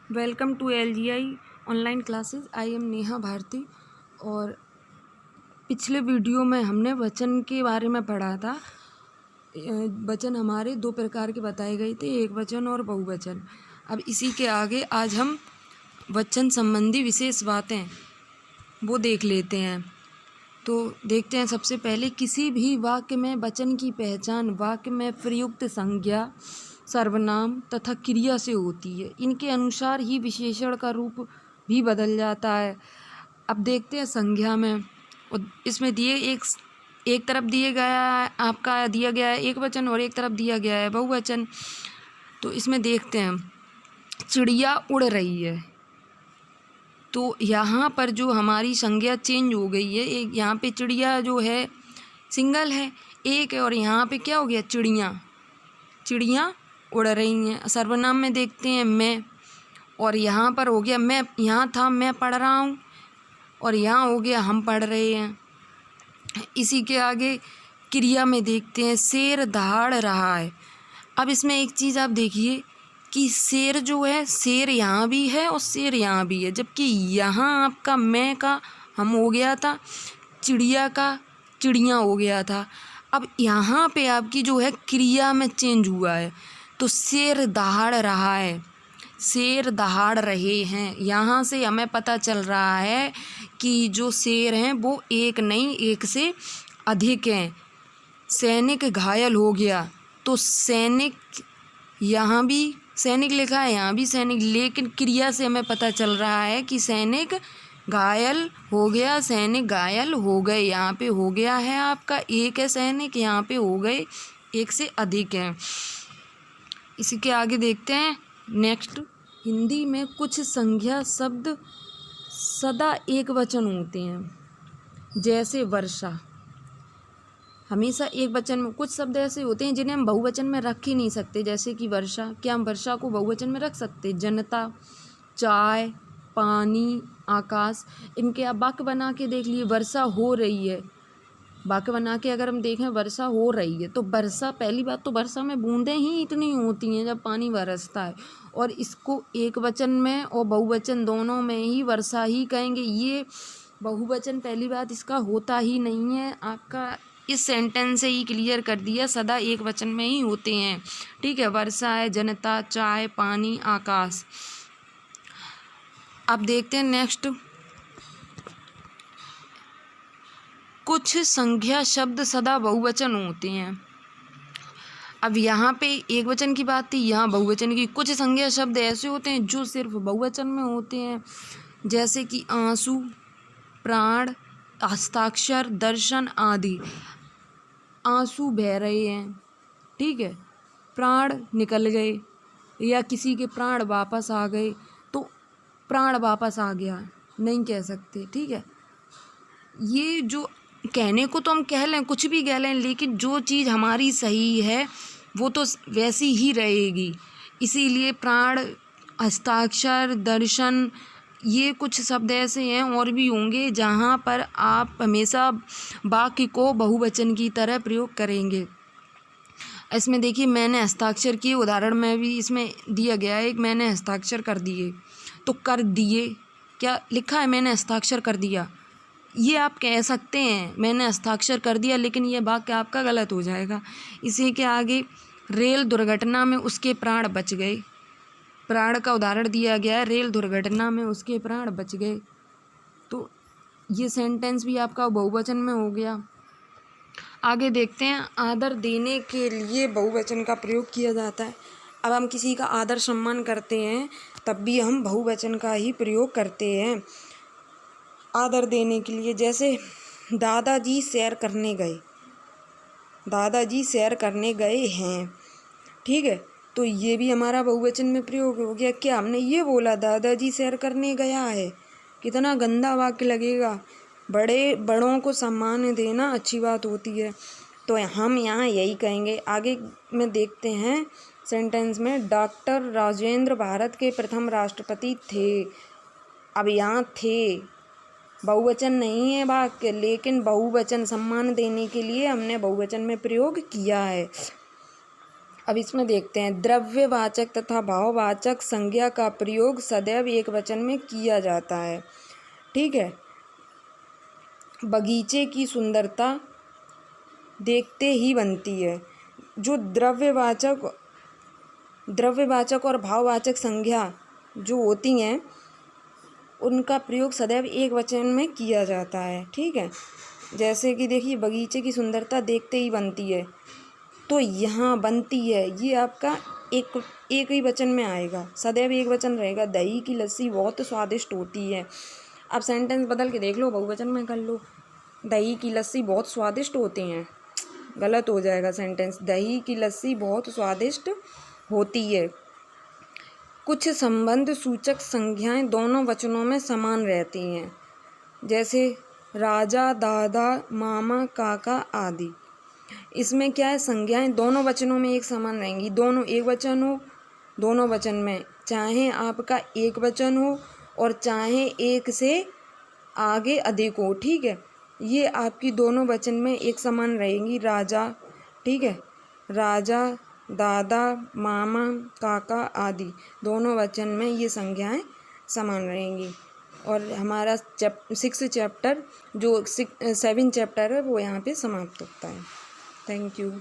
Welcome to LGI online classes. I am Neha Bharti. और पिछले video में हमने वचन के बारे में पढ़ा था। वचन हमारे दो प्रकार के बताए गए थे, एक वचन और बहुवचन। अब इसी के आगे आज हम वचन संबंधी विशेष बातें वो देख लेते हैं। तो देखते हैं, सबसे पहले किसी भी वाक्य में वचन की पहचान वाक्य में प्रयुक्त संज्ञा, सर्वनाम तथा क्रिया से होती है। इनके अनुसार ही विशेषण का रूप भी बदल जाता है। अब देखते हैं संज्ञा में, इसमें दिए एक तरफ दिए गया है, आपका दिया गया है एक वचन और एक तरफ दिया गया है बहुवचन। तो इसमें देखते हैं, चिड़िया उड़ रही है। तो यहाँ पर जो हमारी संज्ञा चेंज हो गई है, एक यहाँ पे चिड़िया जो है सिंगल है, एक है, और यहाँ पे क्या हो गया, चिड़िया उड़ रही हैं। सर्वनाम में देखते हैं मैं, और यहाँ पर हो गया मैं, यहाँ था मैं पढ़ रहा हूँ, और यहाँ हो गया हम पढ़ रहे हैं। इसी के आगे क्रिया में देखते हैं, शेर दहाड़ रहा है। अब इसमें एक चीज़ आप देखिए कि शेर जो है, शेर यहाँ भी है और शेर यहाँ भी है, जबकि यहाँ आपका मैं का हम हो गया था, चिड़िया का चिड़िया हो गया था। अब यहाँ पे आपकी जो है क्रिया में चेंज हुआ है। तो शेर दहाड़ रहा है, शेर दहाड़ रहे हैं। यहाँ से हमें पता चल रहा है कि जो शेर हैं वो एक नहीं, एक से अधिक हैं। सैनिक घायल हो गया, तो सैनिक यहाँ भी सैनिक लिखा है, यहाँ भी सैनिक, लेकिन क्रिया से हमें पता चल रहा है कि सैनिक घायल हो गया, सैनिक घायल हो गए। यहाँ पे हो गया है आपका एक है सैनिक, यहाँ पे हो गए एक से अधिक हैं। इसी के आगे देखते हैं नेक्स्ट, हिंदी में कुछ संज्ञा शब्द सदा एक वचन होते हैं, जैसे वर्षा हमेशा एक वचन में। कुछ शब्द ऐसे होते हैं जिन्हें हम बहुवचन में रख ही नहीं सकते, जैसे कि वर्षा। क्या हम वर्षा को बहुवचन में रख सकते? जनता, चाय, पानी, आकाश। इनके आप वाक्य बना के देख लिए, वर्षा हो रही है, वाक्य बना के अगर हम देखें वर्षा हो रही है, तो वर्षा, पहली बात तो वर्षा में बूंदें ही इतनी होती हैं जब पानी बरसता है, और इसको एक वचन में और बहुवचन दोनों में ही वर्षा ही कहेंगे। ये बहुवचन पहली बात इसका होता ही नहीं है। आपका इस सेंटेंस से ही क्लियर कर दिया, सदा एक वचन में ही होते हैं। ठीक है, वर्षा है, जनता, चाय, पानी, आकाश। अब देखते हैं नेक्स्ट, कुछ संज्ञा शब्द सदा बहुवचन होते हैं। अब यहाँ पे एक वचन की बात थी, यहाँ बहुवचन की। कुछ संज्ञा शब्द ऐसे होते हैं जो सिर्फ बहुवचन में होते हैं, जैसे कि आंसू, प्राण, हस्ताक्षर, दर्शन आदि। आंसू बह रहे हैं, ठीक है, प्राण निकल गए, या किसी के प्राण वापस आ गए, तो प्राण वापस आ गया नहीं कह सकते। ठीक है, ये जो कहने को तो हम कह लें, कुछ भी कह लें, लेकिन जो चीज़ हमारी सही है वो तो वैसी ही रहेगी। इसीलिए प्राण, हस्ताक्षर, दर्शन, ये कुछ शब्द ऐसे हैं, और भी होंगे जहाँ पर आप हमेशा वाक्य को बहुवचन की तरह प्रयोग करेंगे। इसमें देखिए, मैंने हस्ताक्षर किए, उदाहरण में भी इसमें दिया गया है, मैंने हस्ताक्षर कर दिए। तो कर दिए, क्या लिखा है, मैंने हस्ताक्षर कर दिया, ये आप कह सकते हैं मैंने हस्ताक्षर कर दिया, लेकिन ये वाक्य आपका गलत हो जाएगा। इसी के आगे, रेल दुर्घटना में उसके प्राण बच गए। प्राण का उदाहरण दिया गया है, रेल दुर्घटना में उसके प्राण बच गए। तो ये सेंटेंस भी आपका बहुवचन में हो गया। आगे देखते हैं, आदर देने के लिए बहुवचन का प्रयोग किया जाता है। अब हम किसी का आदर सम्मान करते हैं तब भी हम बहुवचन का ही प्रयोग करते हैं आदर देने के लिए। जैसे दादाजी सैर करने गए, दादाजी सैर करने गए हैं, ठीक है, तो ये भी हमारा बहुवचन में प्रयोग हो गया। क्या हमने ये बोला दादाजी सैर करने गया है? कितना गंदा वाक्य लगेगा। बड़ों को सम्मान देना अच्छी बात होती है, तो हम यहाँ यही कहेंगे। आगे में देखते हैं सेंटेंस में, डॉक्टर राजेंद्र भारत के प्रथम राष्ट्रपति थे। अब यहाँ थे बहुवचन नहीं है वाक्य, लेकिन बहुवचन सम्मान देने के लिए हमने बहुवचन में प्रयोग किया है। अब इसमें देखते हैं, द्रव्यवाचक तथा भाववाचक संज्ञा का प्रयोग सदैव एकवचन में किया जाता है। ठीक है। बगीचे की सुंदरता देखते ही बनती है। जो द्रव्यवाचक और भाववाचक संज्ञा जो होती हैं उनका प्रयोग सदैव एक वचन में किया जाता है। ठीक है। जैसे कि देखिए, बगीचे की सुंदरता देखते ही बनती है, तो यहाँ बनती है ये आपका एक ही वचन में आएगा, सदैव एक वचन रहेगा। दही की लस्सी बहुत स्वादिष्ट होती है। अब सेंटेंस बदल के देख लो, बहुवचन में कर लो, दही की लस्सी बहुत स्वादिष्ट होती हैं। गलत हो जाएगा सेंटेंस, दही की लस्सी बहुत स्वादिष्ट होती है। कुछ संबंध सूचक संज्ञाएं दोनों वचनों में समान रहती हैं, जैसे राजा, दादा, मामा, काका आदि। इसमें क्या है, संज्ञाएं दोनों वचनों में एक समान रहेंगी। दोनों एक वचन हो, दोनों वचन में, चाहे आपका एक वचन हो और चाहे एक से आगे अधिक हो। ठीक है। ये आपकी दोनों वचन में एक समान रहेंगी। राजा, ठीक है, राजा, दादा, मामा, काका आदि दोनों वचन में ये संज्ञाएं समान रहेंगी। और हमारा 6 चैप्टर जो 7 चैप्टर है वो यहाँ पे समाप्त होता है। Thank you.